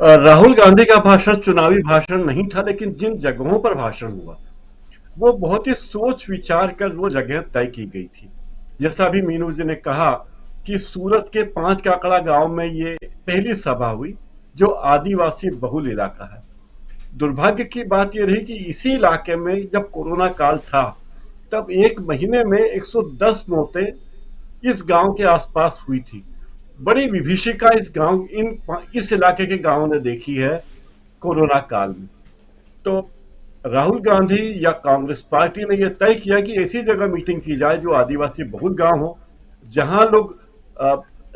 राहुल गांधी का भाषण चुनावी भाषण नहीं था, लेकिन जिन जगहों पर भाषण हुआ वो बहुत ही सोच विचार कर वो जगह तय की गई थी। जैसा अभी मीनू जी ने कहा कि सूरत के 5 काकड़ा गांव में ये पहली सभा हुई, जो आदिवासी बहुल इलाका है। दुर्भाग्य की बात यह रही कि इसी इलाके में जब कोरोना काल था, तब एक महीने में 110 मौतें इस गांव के आसपास हुई थी। बड़ी विभीषिका इस इलाके के गांवों ने देखी है कोरोना काल में। तो राहुल गांधी या कांग्रेस पार्टी ने यह तय किया कि ऐसी जगह मीटिंग की जाए जो आदिवासी बहुल गांव हो, जहां लोग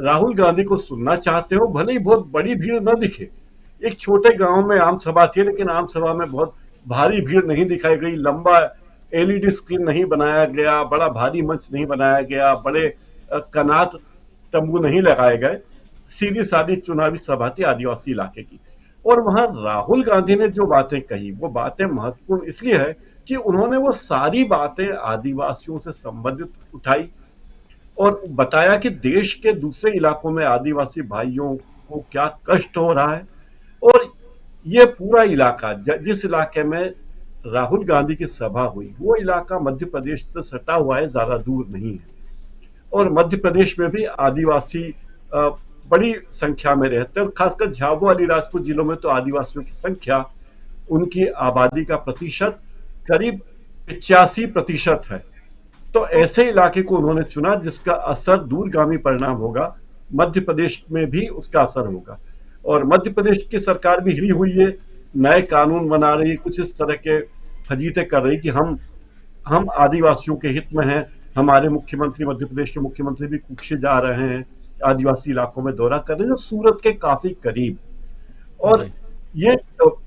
राहुल गांधी को सुनना चाहते हो, भले ही बहुत बड़ी भीड़ न दिखे। एक छोटे गांव में आम सभा थी, लेकिन आम सभा में बहुत भारी भीड़ नहीं दिखाई गई, लंबा एलईडी स्क्रीन नहीं बनाया गया, बड़ा भारी मंच नहीं बनाया गया, बड़े कनात तंबू नहीं लगाए गए। सीधी सादी चुनावी सभा थी आदिवासी इलाके की। और वहां राहुल गांधी ने जो बातें कही, वो बातें महत्वपूर्ण इसलिए है कि उन्होंने वो सारी बातें आदिवासियों से संबंधित उठाई और बताया कि देश के दूसरे इलाकों में आदिवासी भाइयों को क्या कष्ट हो रहा है। और ये पूरा इलाका, जिस इलाके में राहुल गांधी की सभा हुई, वो इलाका मध्य प्रदेश से सटा हुआ है, ज्यादा दूर नहीं है। और मध्य प्रदेश में भी आदिवासी बड़ी संख्या में रहते हैं, और खासकर झाबुआ अलीराजपुर जिलों में तो आदिवासियों की संख्या, उनकी आबादी का प्रतिशत करीब 85% है। तो ऐसे इलाके को उन्होंने चुना जिसका असर दूरगामी परिणाम होगा, मध्य प्रदेश में भी उसका असर होगा। और मध्य प्रदेश की सरकार भी हिली हुई है, नए कानून बना रही, कुछ इस तरह के फजीते कर रही कि हम आदिवासियों के हित में हैं। हमारे मुख्यमंत्री, मध्य प्रदेश के मुख्यमंत्री भी कूचे जा रहे हैं, आदिवासी इलाकों में दौरा कर रहे हैं जो सूरत के काफी करीब। और ये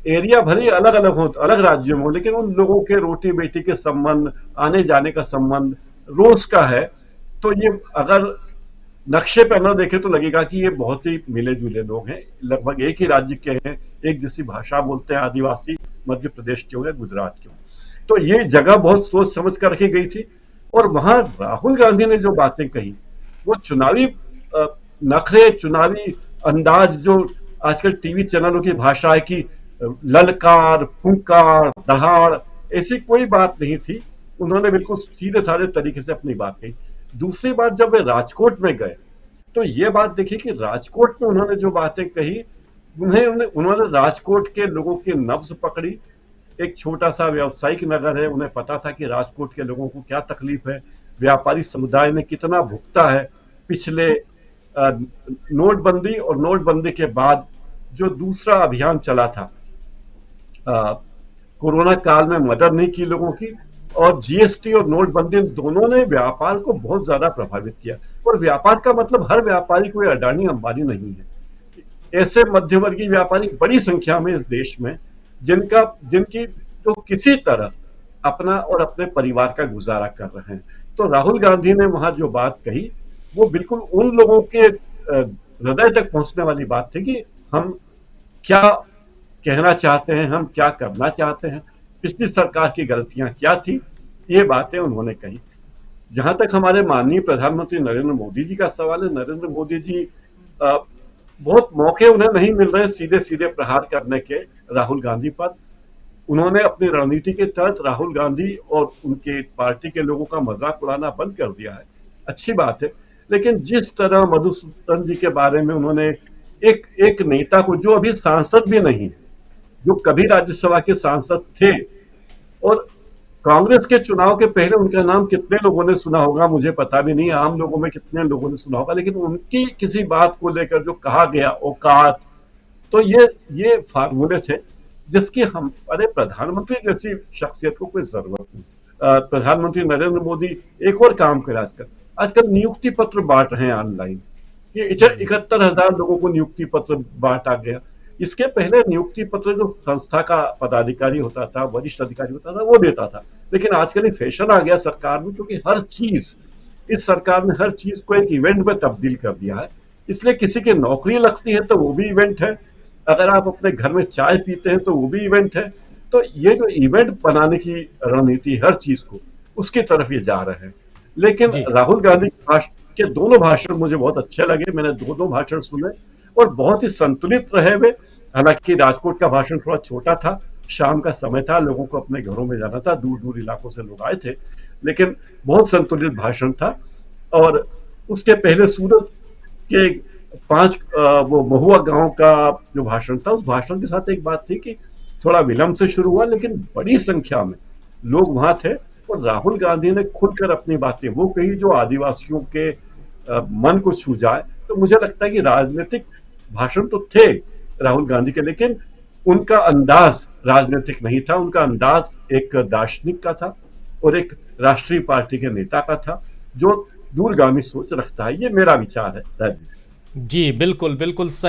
एरिया भले अलग अलग हो, अलग राज्यों में हो, लेकिन उन लोगों के रोटी बेटी के संबंध, आने जाने का संबंध रोज का है। तो ये अगर नक्शे पर न देखे तो लगेगा कि ये बहुत ही मिले जुले लोग हैं, लगभग एक ही राज्य के हैं, एक जैसी भाषा बोलते हैं आदिवासी, मध्य प्रदेश के हो या गुजरात के हो। तो ये जगह बहुत सोच समझ कर रखी गई थी। और वहां राहुल गांधी ने जो बातें कही, वो चुनावी नखरे, चुनावी अंदाज, जो आजकल टीवी चैनलों की भाषा है कि ललकार, फुंकार, दहाड़, ऐसी कोई बात नहीं थी। उन्होंने बिल्कुल सीधे साधे तरीके से अपनी बात कही। दूसरी बात, जब वे राजकोट में गए तो ये बात देखी कि राजकोट में उन्होंने जो बातें कही, उन्होंने राजकोट के लोगों की नब्ज पकड़ी। एक छोटा सा व्यावसायिक नगर है, उन्हें पता था कि राजकोट के लोगों को क्या तकलीफ है, व्यापारी समुदाय ने कितना भुगता है पिछले नोटबंदी और नोटबंदी के बाद जो दूसरा अभियान चला था, कोरोना काल में मदद नहीं की लोगों की, और जीएसटी और नोटबंदी दोनों ने व्यापार को बहुत ज्यादा प्रभावित किया। और व्यापार का मतलब हर व्यापारी कोई अडानी अंबानी नहीं है। ऐसे मध्यवर्गीय व्यापारी बड़ी संख्या में इस देश में, जिनकी तो किसी तरह अपना और अपने परिवार का गुजारा कर रहे हैं। तो राहुल गांधी ने वहां जो बात कही, वो बिल्कुल उन लोगों के हृदय तक पहुंचने वाली बात थी कि हम क्या कहना चाहते हैं, हम क्या करना चाहते हैं, पिछली सरकार की गलतियां क्या थी, ये बातें उन्होंने कही। जहां तक हमारे माननीय प्रधानमंत्री नरेंद्र मोदी जी का सवाल है, नरेंद्र मोदी जी बहुत मौके उन्हें नहीं मिल रहे सीधे सीधे प्रहार करने के राहुल गांधी पर। उन्होंने अपनी रणनीति के तहत राहुल गांधी और उनके पार्टी के लोगों का मजाक उड़ाना बंद कर दिया है, अच्छी बात है। लेकिन जिस तरह मधुसूदन जी के बारे में उन्होंने एक नेता को, जो अभी सांसद भी नहीं है, जो कभी राज्यसभा के सांसद थे, और कांग्रेस के चुनाव के पहले उनका नाम कितने लोगों ने सुना होगा मुझे पता भी नहीं, आम लोगों में कितने लोगों ने सुना होगा, लेकिन उनकी किसी बात को लेकर जो कहा गया औकात, तो ये फार्मूले थे जिसकी हमारे प्रधानमंत्री जैसी शख्सियत को कोई जरूरत नहीं। प्रधानमंत्री नरेंद्र मोदी एक और काम करे, आजकल नियुक्ति पत्र बांट रहे हैं ऑनलाइन। ये 71,000 लोगों को नियुक्ति पत्र बांटा गया। इसके पहले नियुक्ति पत्र जो संस्था का पदाधिकारी होता था, वरिष्ठ अधिकारी होता था, वो देता था। लेकिन आजकल ये फैशन आ गया सरकार में, क्योंकि इस सरकार ने हर चीज को एक इवेंट में तब्दील कर दिया है। इसलिए किसी की नौकरी लगती है तो वो भी इवेंट है, अगर आप अपने घर में चाय पीते हैं तो वो भी इवेंट है। तो ये जो इवेंट बनाने की रणनीति हर चीज को, उसकी तरफ ये जा रहे हैं। लेकिन राहुल गांधी के दोनों भाषण मुझे बहुत अच्छे लगे, मैंने दोनों भाषण सुने और बहुत ही संतुलित रहे हुए, हालांकि राजकोट का भाषण थोड़ा छोटा था, शाम का समय था, लोगों को अपने घरों में जाना था, दूर दूर इलाकों से लोग आए थे, लेकिन बहुत संतुलित भाषण था। और उसके पहले सूरत के पांच वो महुआ गांव का जो भाषण था, उस भाषण के साथ एक बात थी कि थोड़ा विलंब से शुरू हुआ, लेकिन बड़ी संख्या में लोग वहां थे और राहुल गांधी ने खुलकर अपनी बातें वो कही जो आदिवासियों के मन को छू जाए। तो मुझे लगता है कि राजनीतिक भाषण तो थे राहुल गांधी के, लेकिन उनका अंदाज राजनीतिक नहीं था, उनका अंदाज एक दार्शनिक का था और एक राष्ट्रीय पार्टी के नेता का था जो दूरगामी सोच रखता है। ये मेरा विचार है। जी बिल्कुल बिल्कुल सही।